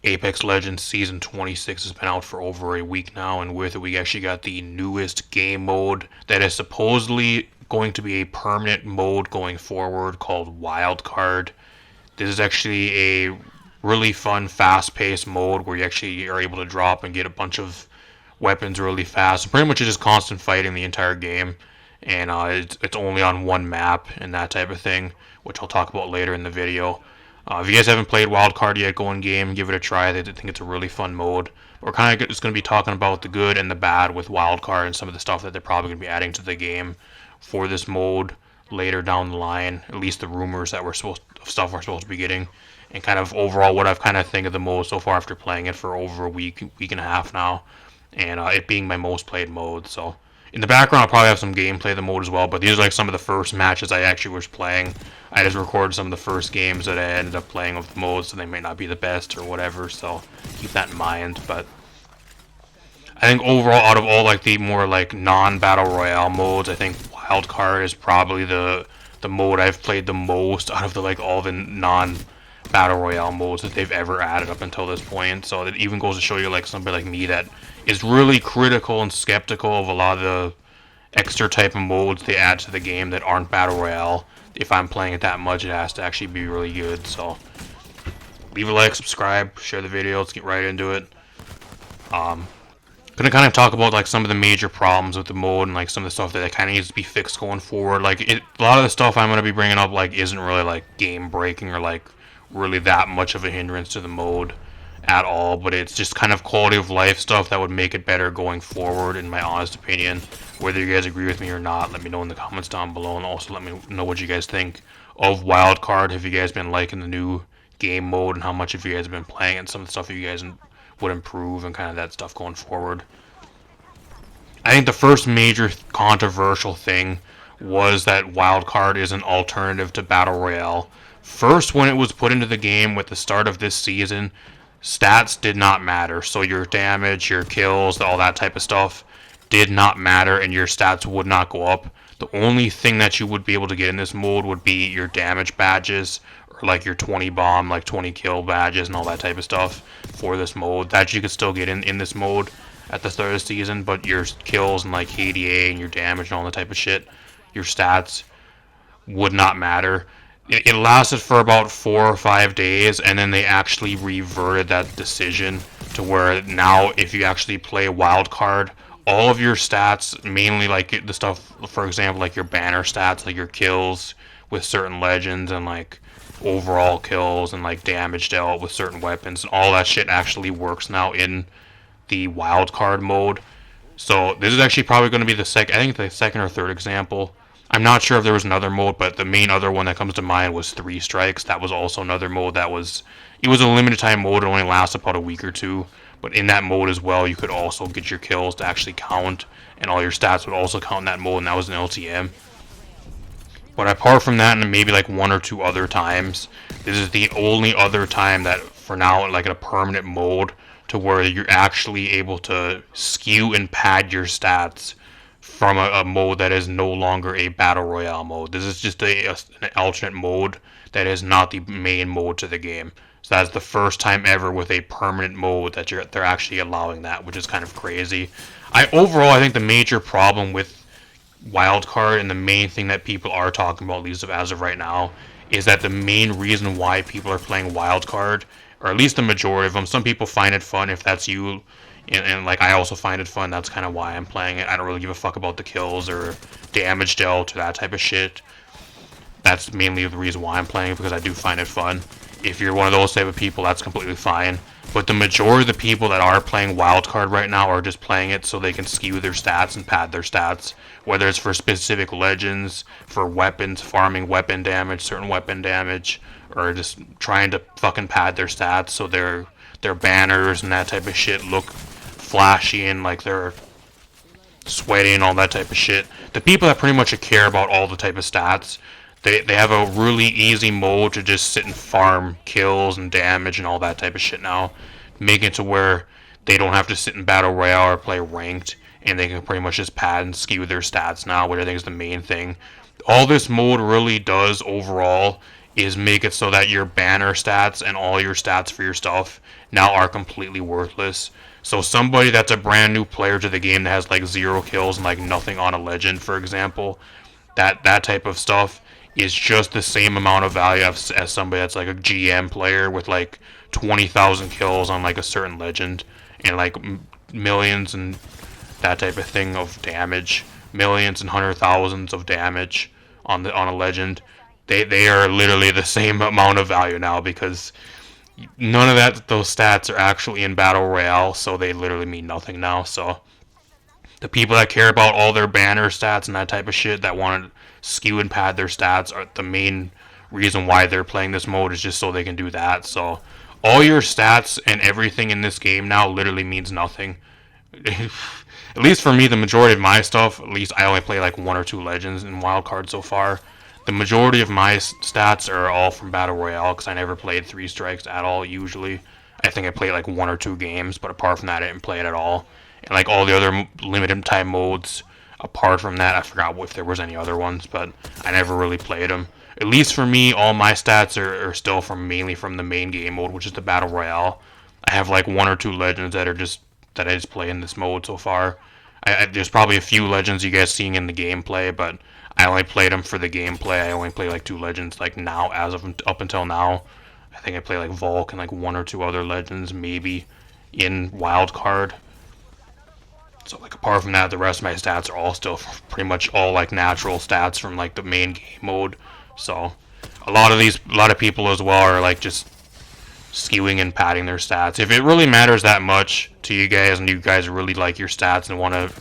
Apex Legends Season 26 has been out for over a week now, and with it, we actually got the newest game mode that is supposedly going to be a permanent mode going forward called Wildcard. This is actually a really fun, fast paced mode where you actually are able to drop and get a bunch of weapons really fast. Pretty much it's just constant fighting the entire game, and it's only on one map and that type of thing, which I'll talk about later in the video. If you guys haven't played Wildcard yet, go in game, give it a try. I think it's a really fun mode. We're kind of just going to be talking about the good and the bad with Wildcard and some of the stuff that they're probably going to be adding to the game for this mode later down the line. At least the rumors that stuff we're supposed to be getting, and kind of overall what I've kind of think of the mode so far after playing it for over a week and a half now, and it being my most played mode. So in the background, I'll probably have some gameplay of the mode as well, but these are like some of the first matches I actually was playing. I just recorded some of the first games that I ended up playing of the mode, so they may not be the best or whatever, so keep that in mind. But I think overall, out of all like the more like non-battle royale modes, I think Wildcard is probably the mode I've played the most out of the like all the non-battle royale modes that they've ever added up until this point. So it even goes to show you like somebody like me that is really critical and skeptical of a lot of the extra type of modes they add to the game that aren't battle royale. If I'm playing it that much, it has to actually be really good. So leave a like, subscribe, share the video. Let's get right into it. Gonna kind of talk about like some of the major problems with the mode and like some of the stuff that kind of needs to be fixed going forward. Like a lot of the stuff I'm gonna be bringing up like isn't really like game breaking or like really that much of a hindrance to the mode at all, but it's just kind of quality of life stuff that would make it better going forward, in my honest opinion. Whether you guys agree with me or not, let me know in the comments down below, and also let me know what you guys think of Wildcard. Have you guys been liking the new game mode, and how much of you guys have been playing, and some of the stuff you guys would improve, and kind of that stuff going forward. I think the first major controversial thing was that Wildcard is an alternative to Battle Royale. First, when it was put into the game with the start of this season, stats did not matter. So your damage, your kills, all that type of stuff did not matter, and your stats would not go up. The only thing that you would be able to get in this mode would be your damage badges, or like your 20 bomb, like 20 kill badges and all that type of stuff for this mode that you could still get in this mode at the start of the season, but your kills and like KDA and your damage and all that type of shit, your stats would not matter. It lasted for about 4 or 5 days, and then they actually reverted that decision to where now if you actually play Wildcard, all of your stats, mainly like the stuff, for example, like your banner stats, like your kills with certain legends and like overall kills and like damage dealt with certain weapons, and all that shit actually works now in the Wildcard mode. So this is actually probably going to be I think the second or third example. I'm not sure if there was another mode, but the main other one that comes to mind was Three Strikes. That was also another mode it was a limited time mode. It only lasts about a week or two. But in that mode as well, you could also get your kills to actually count, and all your stats would also count in that mode, and that was an LTM. But apart from that, and maybe like one or two other times, this is the only other time that for now, like in a permanent mode, to where you're actually able to skew and pad your stats from a mode that is no longer a battle royale mode. This is just an alternate mode that is not the main mode to the game. So that's the first time ever with a permanent mode that they're actually allowing that, which is kind of crazy. I think the major problem with Wildcard, and the main thing that people are talking about, at least as of right now, is that the main reason why people are playing Wildcard, or at least the majority of them, some people find it fun if that's you, and like I also find it fun. That's kind of why I'm playing it. I don't really give a fuck about the kills or damage dealt or that type of shit. That's mainly the reason why I'm playing it, because I do find it fun. If you're one of those type of people, that's completely fine. But the majority of the people that are playing Wildcard right now are just playing it so they can skew their stats and pad their stats. Whether it's for specific legends, for weapons, farming weapon damage, certain weapon damage, or just trying to fucking pad their stats so their banners and that type of shit look flashy and like they're sweaty and all that type of shit. The people that pretty much care about all the type of stats, they have a really easy mode to just sit and farm kills and damage and all that type of shit now, making it to where they don't have to sit in battle royale or play ranked, and they can pretty much just pad and skew their stats now, which I think is the main thing. All this mode really does overall is make it so that your banner stats and all your stats for your stuff now are completely worthless. So somebody that's a brand new player to the game that has like 0 kills and like nothing on a legend, for example, that type of stuff is just the same amount of value as somebody that's like a GM player with like 20,000 kills on like a certain legend and like millions and that type of thing of damage, millions and hundred thousands of damage on a legend. They are literally the same amount of value now because none of those stats are actually in battle royale, so they literally mean nothing now. So the people that care about all their banner stats and that type of shit that want to skew and pad their stats are the main reason why they're playing this mode is just so they can do that. So all your stats and everything in this game now literally means nothing. At least for me, the majority of my stuff, at least I only play like 1 or 2 legends in Wildcard so far. The majority of my stats are all from Battle Royale because I never played 3 strikes at all usually. I think I played like 1 or 2 games, but apart from that, I didn't play it at all. And like all the other limited time modes, apart from that, I forgot if there was any other ones, but I never really played them. At least for me, all my stats are still mainly from the main game mode, which is the Battle Royale. I have like 1 or 2 legends that I just play in this mode so far. There's probably a few legends you guys seeing in the gameplay, but I only played them for the gameplay. I only play like 2 legends like now, as of up until now. I think I play like Volk and like 1 or 2 other legends maybe in Wildcard. So like apart from that, the rest of my stats are all still pretty much all like natural stats from like the main game mode. So a lot of people as well are like just skewing and padding their stats. If it really matters that much to you guys and you guys really like your stats and want to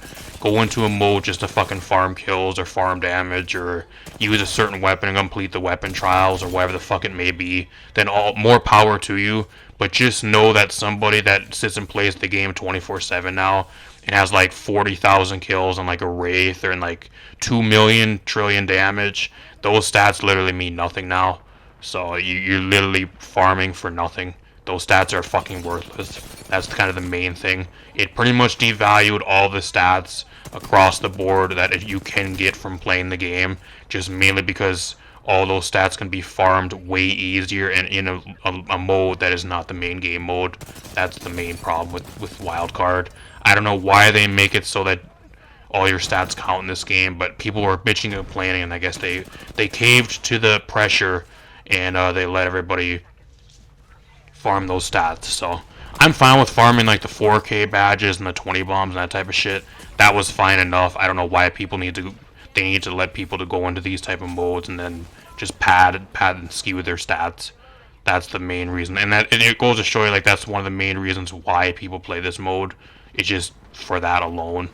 go into a mode just to fucking farm kills or farm damage or use a certain weapon and complete the weapon trials or whatever the fuck it may be, then more power to you. But just know that somebody that sits and plays the game 24/7 now and has like 40,000 kills on like a Wraith or in like 2 million trillion damage, those stats literally mean nothing now. So you're literally farming for nothing. Those stats are fucking worthless. That's kind of the main thing. It pretty much devalued all the stats across the board that you can get from playing the game, just mainly because all those stats can be farmed way easier and in a mode that is not the main game mode. That's the main problem with Wildcard. I don't know why they make it so that all your stats count in this game, but people were bitching and complaining, and I guess they caved to the pressure and they let everybody farm those stats. So I'm fine with farming like the 4K badges and the 20 bombs and that type of shit. That was fine enough. I don't know why people need to let people to go into these type of modes and then just pad and skew their stats. That's the main reason, and it goes to show you like that's one of the main reasons why people play this mode. It's just for that alone.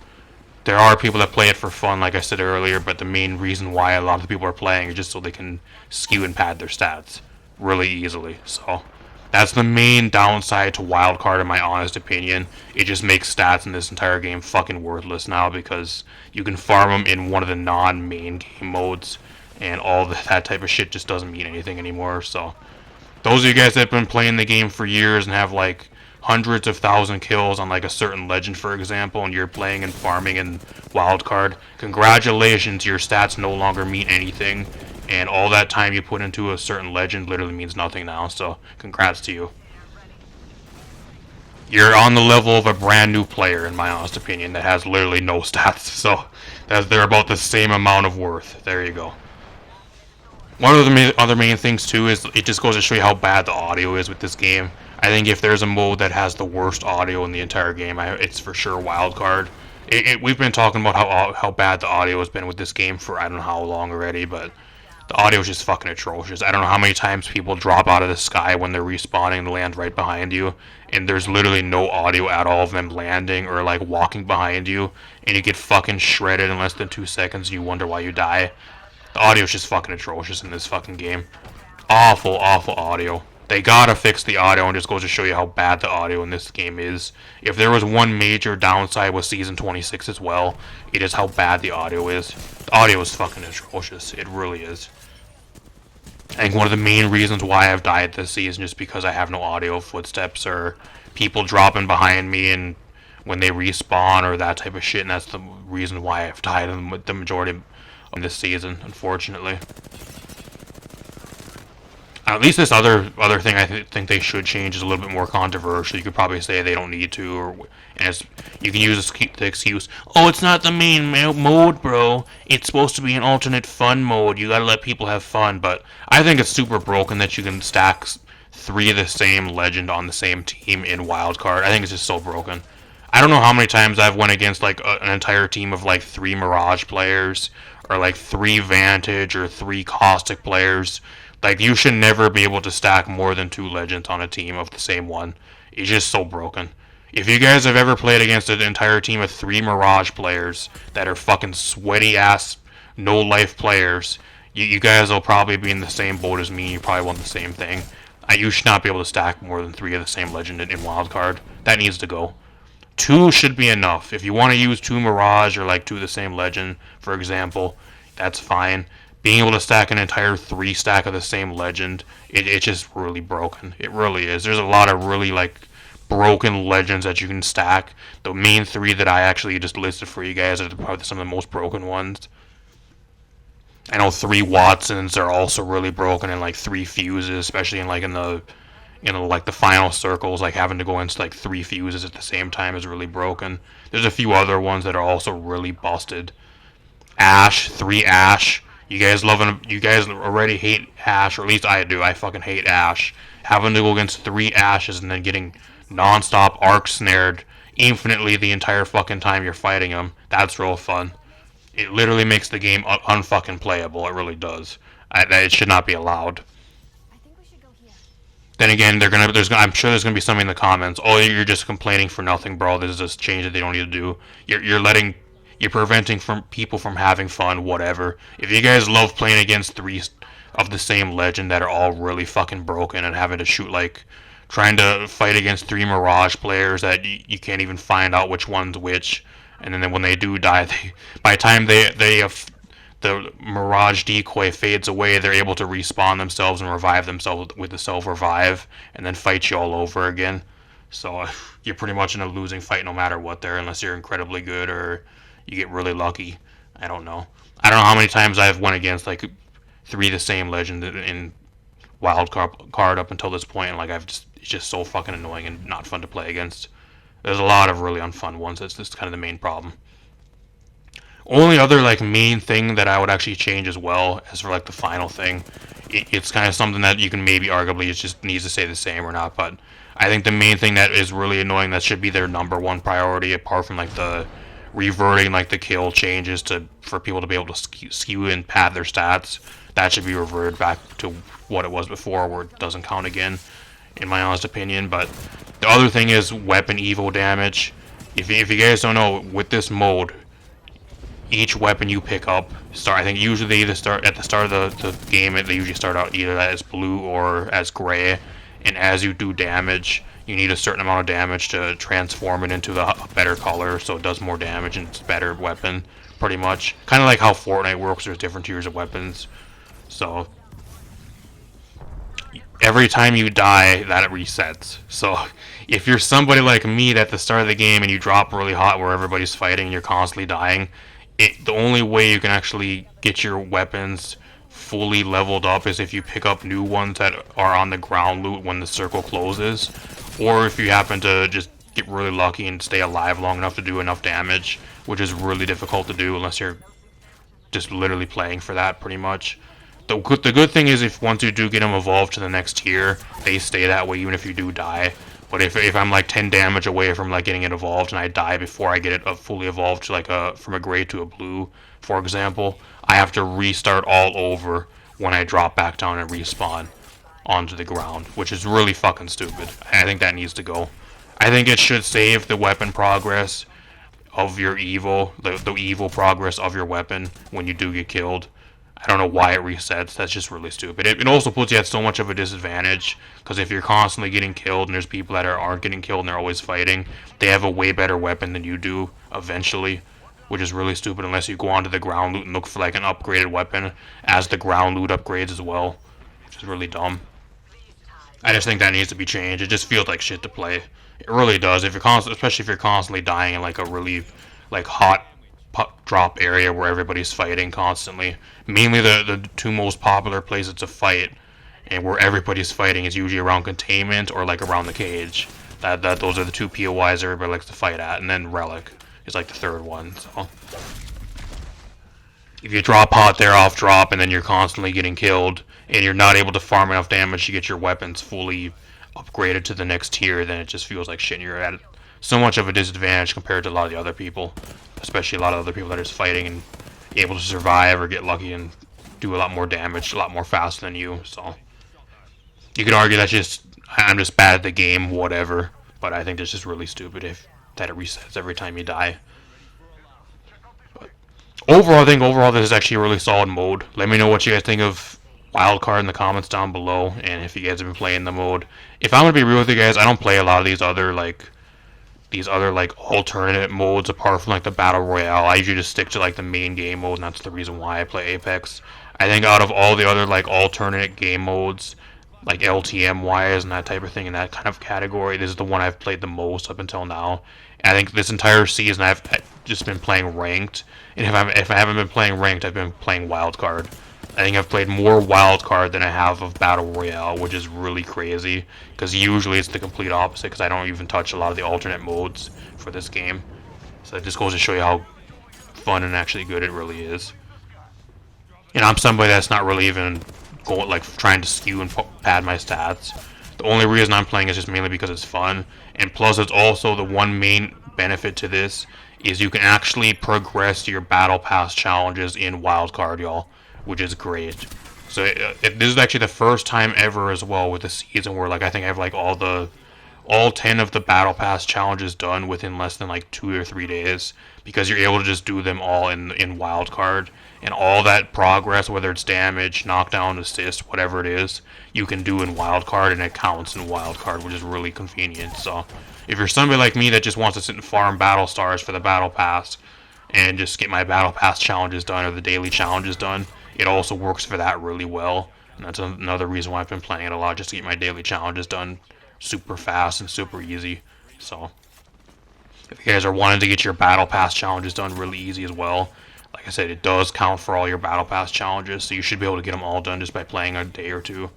There are people that play it for fun, like I said earlier, but the main reason why a lot of people are playing is just so they can skew and pad their stats really easily. So that's the main downside to Wildcard, in my honest opinion. It just makes stats in this entire game fucking worthless now because you can farm them in one of the non-main game modes, and all that type of shit just doesn't mean anything anymore. So those of you guys that have been playing the game for years and have like hundreds of thousand kills on like a certain legend, for example, and you're playing and farming in Wildcard, congratulations, your stats no longer mean anything, and all that time you put into a certain legend literally means nothing now. So congrats to you. You're on the level of a brand new player, in my honest opinion, that has literally no stats. So they're about the same amount of worth. There you go. One of the other main things too is it just goes to show you how bad the audio is with this game. I think if there's a mode that has the worst audio in the entire game, it's for sure Wildcard. We've been talking about how bad the audio has been with this game for I don't know how long already, but the audio is just fucking atrocious. I don't know how many times people drop out of the sky when they're respawning and land right behind you, and there's literally no audio at all of them landing or like walking behind you, and you get fucking shredded in less than 2 seconds and you wonder why you die. The audio is just fucking atrocious in this fucking game. Awful, awful audio. They gotta fix the audio, and just goes to show you how bad the audio in this game is. If there was one major downside with Season 26 as well, it is how bad the audio is. The audio is fucking atrocious. It really is. I think one of the main reasons why I've died this season is because I have no audio footsteps or people dropping behind me and when they respawn or that type of shit, and that's the reason why I've died in the majority of this season, unfortunately. At least this other thing think they should change is a little bit more controversial. You could probably say they don't need to, and you can use the excuse, "Oh, it's not the main mode, bro. It's supposed to be an alternate fun mode. You gotta let people have fun." But I think it's super broken that you can stack three of the same legend on the same team in Wildcard. I think it's just so broken. I don't know how many times I've went against like an entire team of like three Mirage players or like three Vantage or three Caustic players. Like, you should never be able to stack more than two legends on a team of the same one. It's just so broken. If you guys have ever played against an entire team of three Mirage players that are fucking sweaty ass, no life players, you guys will probably be in the same boat as me. You probably want the same thing. You should not be able to stack more than three of the same legend in Wildcard. That needs to go. Two should be enough. If you want to use two Mirage or like two of the same legend, for example, that's fine. Being able to stack an entire three stack of the same legend, it's just really broken. It really is. There's a lot of really like broken legends that you can stack. The main three that I actually just listed for you guys are probably some of the most broken ones. I know three Watsons are also really broken, and like three fuses, especially in the like the final circles, like having to go into like three fuses at the same time is really broken. There's a few other ones that are also really busted. Ash, three Ash. You guys already hate Ash, or at least I do. I fucking hate Ash. Having to go against three Ashes and then getting non-stop arc snared infinitely the entire fucking time you're fighting them. That's real fun. It literally makes the game unfucking playable. It really does. It should not be allowed. Then again, I'm sure there's gonna be something in the comments. Oh, you're just complaining for nothing, bro. This is just change that they don't need to do. You're preventing people from having fun. Whatever. If you guys love playing against three of the same legend that are all really fucking broken and having to shoot like trying to fight against three Mirage players that you can't even find out which one's which, and then when they do die, by the time the Mirage decoy fades away, they're able to respawn themselves and revive themselves with the self-revive, and then fight you all over again. So you're pretty much in a losing fight no matter what there, unless you're incredibly good or you get really lucky. I don't know. I don't know how many times I've went against like three of the same legend in Wildcard up until this point, and like it's just so fucking annoying and not fun to play against. There's a lot of really unfun ones. That's just kind of the main problem. Only other like main thing that I would actually change as well as for like the final thing, it's kind of something that you can maybe arguably it just needs to stay the same or not. But I think the main thing that is really annoying that should be their number one priority, apart from like the reverting like the kill changes for people to be able to skew and pad their stats, that should be reverted back to what it was before, where it doesn't count again, in my honest opinion. But the other thing is weapon evo damage. If you guys don't know, with this mode, each weapon you pick up I think usually at the start of the game they usually start out either as blue or as gray, and as you do damage you need a certain amount of damage to transform it into a better color so it does more damage and it's a better weapon, pretty much. Kind of like how Fortnite works, there's different tiers of weapons. So every time you die, that it resets. So if you're somebody like me at the start of the game and you drop really hot where everybody's fighting and you're constantly dying, the only way you can actually get your weapons fully leveled up is if you pick up new ones that are on the ground loot when the circle closes, or if you happen to just get really lucky and stay alive long enough to do enough damage, which is really difficult to do unless you're just literally playing for that, pretty much. The good thing is if once you do get them evolved to the next tier, they stay that way even if you do die. But if I'm like 10 damage away from like getting it evolved and I die before I get it fully evolved to like from a gray to a blue, for example, I have to restart all over when I drop back down and respawn onto the ground, which is really fucking stupid. I think that needs to go. I think it should save the weapon progress of your evo, the evo progress of your weapon when you do get killed. I don't know why it resets. That's just really stupid. It also puts you at so much of a disadvantage, because if you're constantly getting killed and there's people that aren't getting killed and they're always fighting, they have a way better weapon than you do eventually, which is really stupid unless you go onto the ground loot and look for like an upgraded weapon as the ground loot upgrades as well, which is really dumb. I just think that needs to be changed. It just feels like shit to play. It really does. Especially if you're constantly dying in like a really like hot drop area where everybody's fighting constantly. Mainly the two most popular places to fight and where everybody's fighting is usually around containment or like around the cage. Those are the two POIs everybody likes to fight at, and then relic is like the third one. So if you drop hot there off drop and then you're constantly getting killed and you're not able to farm enough damage to get your weapons fully upgraded to the next tier, then it just feels like shit. You're at so much of a disadvantage compared to a lot of the other people, especially a lot of other people that are just fighting and able to survive or get lucky and do a lot more damage, a lot more faster than you. So you could argue that's just I'm just bad at the game, whatever. But I think that's just really stupid if that it resets every time you die. But overall, I think this is actually a really solid mode. Let me know what you guys think of Wildcard in the comments down below, and if you guys have been playing the mode. If I'm gonna be real with you guys, I don't play a lot of these other alternate modes apart from like the Battle Royale. I usually just stick to like the main game mode, and that's the reason why I play Apex. I think out of all the other like alternate game modes, like LTM wise and that type of thing in that kind of category, this is the one I've played the most up until now. And I think this entire season I've just been playing ranked, and if I haven't been playing ranked, I've been playing Wildcard. I think I've played more Wildcard than I have of Battle Royale, which is really crazy, because usually it's the complete opposite, because I don't even touch a lot of the alternate modes for this game. So it just goes to show you how fun and actually good it really is. And I'm somebody that's not really even going like trying to skew and pad my stats. The only reason I'm playing is just mainly because it's fun, and plus it's also the one main benefit to this is you can actually progress your battle pass challenges in Wildcard, y'all, which is great. So this is actually the first time ever as well with the season where like I think I have like all 10 of the battle pass challenges done within less than like 2 or 3 days, because you're able to just do them all in Wildcard, and all that progress, whether it's damage, knockdown, assist, whatever it is, you can do in Wildcard, and it counts in Wildcard, which is really convenient. So if you're somebody like me that just wants to sit and farm battle stars for the battle pass and just get my battle pass challenges done or the daily challenges done, it also works for that really well. And that's another reason why I've been playing it a lot, just to get my daily challenges done super fast and super easy. So if you guys are wanting to get your battle pass challenges done really easy as well, like I said, it does count for all your battle pass challenges, so you should be able to get them all done just by playing a day or two,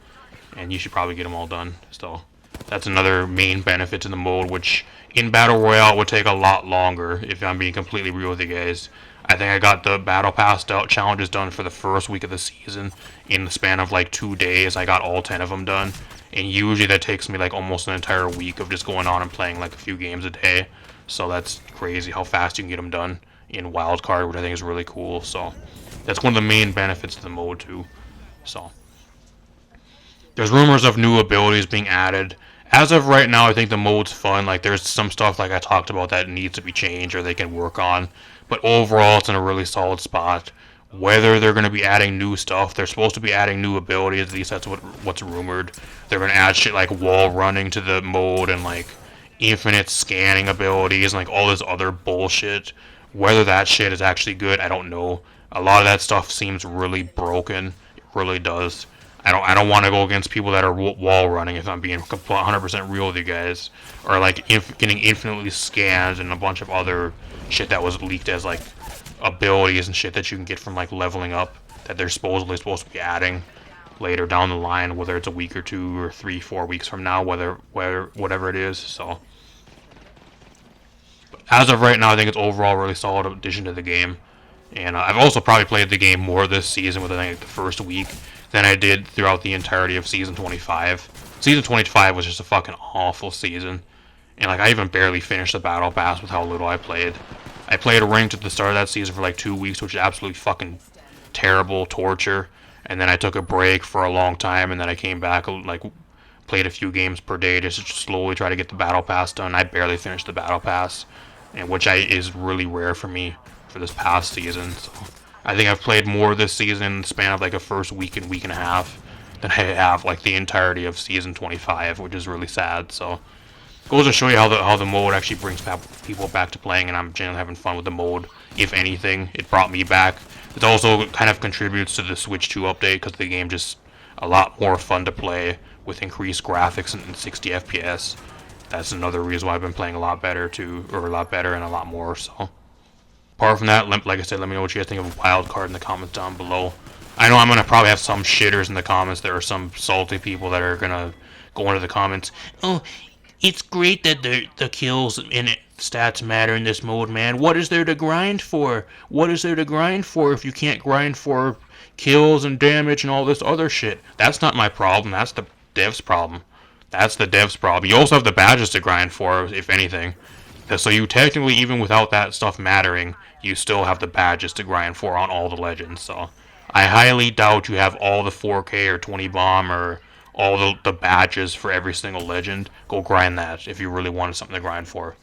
and you should probably get them all done. So that's another main benefit to the mode, which in Battle Royale would take a lot longer, if I'm being completely real with you guys. I think I got the battle pass challenges done for the first week of the season in the span of like 2 days. I got all 10 of them done, and usually that takes me like almost an entire week of just going on and playing like a few games a day. So that's crazy how fast you can get them done in Wildcard, which I think is really cool. So that's one of the main benefits of the mode too. So there's rumors of new abilities being added. As of right now, I think the mode's fun. Like there's some stuff like I talked about that needs to be changed or they can work on, but overall it's in a really solid spot. Whether they're going to be adding new stuff, they're supposed to be adding new abilities, at least that's what's rumored. They're going to add shit like wall running to the mode and like infinite scanning abilities and like all this other bullshit. Whether that shit is actually good, I don't know. A lot of that stuff seems really broken. It really does. I don't want to go against people that are wall running, if I'm being 100% real with you guys, or like getting infinitely scanned and a bunch of other shit that was leaked as like abilities and shit that you can get from like leveling up that they're supposedly supposed to be adding later down the line, whether it's a week or 2 or 3, 4 weeks from now, whatever it is. So as of right now, I think it's overall a really solid addition to the game. And I've also probably played the game more this season within like the first week than I did throughout the entirety of Season 25. Season 25 was just a fucking awful season. And like I even barely finished the Battle Pass with how little I played. I played ranked at the start of that season for like 2 weeks, which is absolutely fucking terrible torture. And then I took a break for a long time, and then I came back, like played a few games per day just to slowly try to get the Battle Pass done. I barely finished the Battle Pass, and which is really rare for me for this past season. So I think I've played more this season in the span of like a first week and a half than I have like the entirety of Season 25, which is really sad. So goes to show you how the mode actually brings people back to playing, and I'm generally having fun with the mode. If anything, it brought me back. It also kind of contributes to the Switch 2 update, because the game just a lot more fun to play with increased graphics and 60 FPS. That's another reason why I've been playing a lot better too, or a lot better and a lot more. So apart from that, like I said, let me know what you guys think of Wildcard in the comments down below. I know I'm gonna probably have some shitters in the comments. There are some salty people that are gonna go into the comments. Oh, it's great that the kills and stats matter in this mode, man. What is there to grind for? What is there to grind for if you can't grind for kills and damage and all this other shit? That's not my problem. That's the devs' problem. That's the devs' problem. You also have the badges to grind for, if anything. So you technically, even without that stuff mattering, you still have the badges to grind for on all the legends. So I highly doubt you have all the 4K or 20 bomb or all the badges for every single legend. Go grind that if you really wanted something to grind for.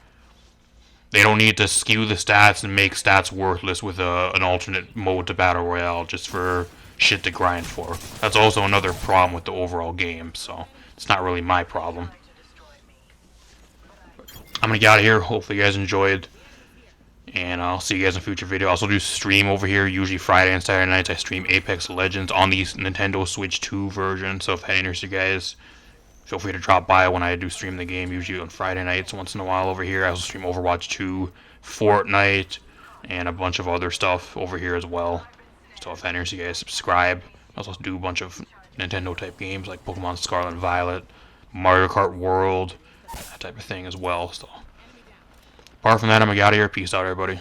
They don't need to skew the stats and make stats worthless with an alternate mode to Battle Royale just for shit to grind for. That's also another problem with the overall game, so it's not really my problem. I'm gonna get out of here. Hopefully you guys enjoyed, and I'll see you guys in a future video. I also do stream over here, usually Friday and Saturday nights. I stream Apex Legends on the Nintendo Switch 2 version, so if that interests you guys, feel free to drop by when I do stream the game, usually on Friday nights once in a while over here. I also stream Overwatch 2, Fortnite, and a bunch of other stuff over here as well. So if that interests you guys, subscribe. I also do a bunch of Nintendo type games like Pokemon Scarlet and Violet, Mario Kart World, that type of thing as well. So apart from that, I'm gonna get out of here. Peace out, everybody.